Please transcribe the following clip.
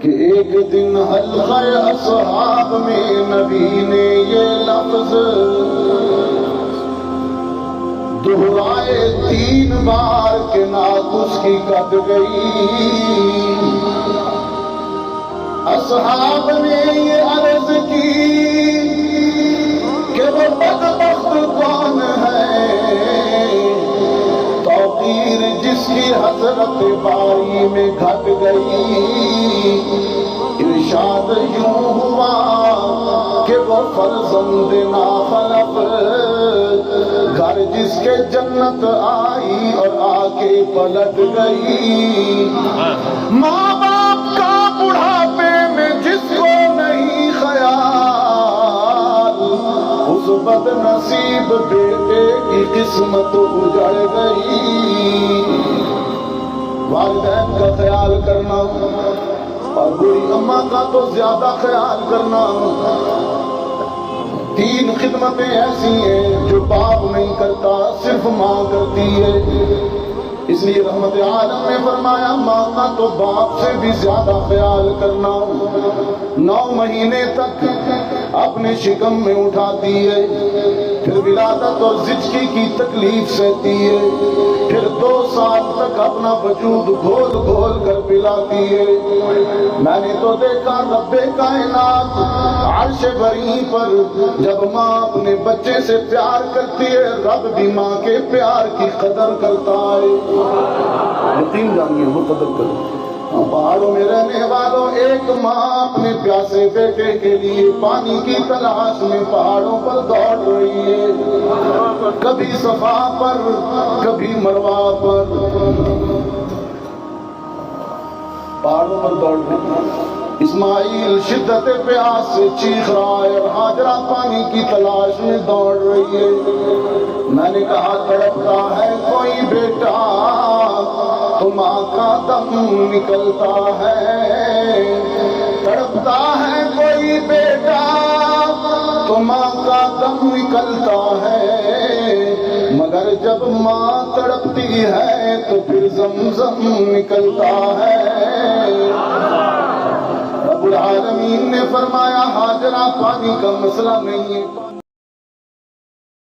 کہ ایک دن حلقہ اصحاب میں نبی نے یہ لفظ دہرائے 3 بار کہ ناک اس کی کٹ گئی۔ اصحاب نے یہ عرض کی کہ وہ بدبخت کون ہے توقیر جس کی حضرت باری میں گھٹ گئی۔ ارشاد یوں ہوا کہ وہ فرزند ناخلف گھر جس کے جنت آئی اور آ کے پلٹ گئی۔ ماں باپ کا بڑھاپے میں جس کو نہیں خیال اس بد نصیب بیٹے کی قسمت اجڑ گئی۔ والدین کا خیال کرنا اور بوڑھی اماں کا تو زیادہ خیال کرنا۔ 3 خدمتیں ایسی ہیں جو باپ نہیں کرتا، صرف ماں کرتی ہے۔ اس لیے رحمت عالم نے فرمایا ماں کا تو باپ سے بھی زیادہ خیال کرنا۔ 9 مہینے تک اپنے شکم میں اٹھاتی ہے، پھر ولادت اور زچگی کی تکلیف سہتی ہے، پھر 2 سال تک اپنا وجود گھول گھول کر پلاتی ہے۔ میں نے تو دیکھا رب کائنات عرش بری پر جب ماں اپنے بچے سے پیار کرتی ہے، رب بھی ماں کے پیار کی قدر کرتا ہے۔ یقین جانیے وہ قدر کرتا ہے۔ پہاڑوں میں رہنے والوں، ایک ماں اپنے پیاسے بیٹے کے لیے پانی کی تلاش میں پہاڑوں پر دوڑ رہی ہے، کبھی صفا پر کبھی مروہ پر، پہاڑوں پر دوڑ رہی۔ اسماعیل شدت پیاس سے چیخ رہا ہے اور ہاجرہ پانی کی تلاش میں دوڑ رہی ہے۔ میں نے کہا تڑپتا ہے کوئی بیٹا تو ماں کا دم نکلتا ہے، تڑپتا ہے کوئی بیٹا تو ماں کا دم نکلتا ہے، مگر جب ماں تڑپتی ہے تو پھر زمزم نکلتا ہے۔ رب العالمین نے فرمایا ہاجرہ پانی کا مسئلہ نہیں ہے۔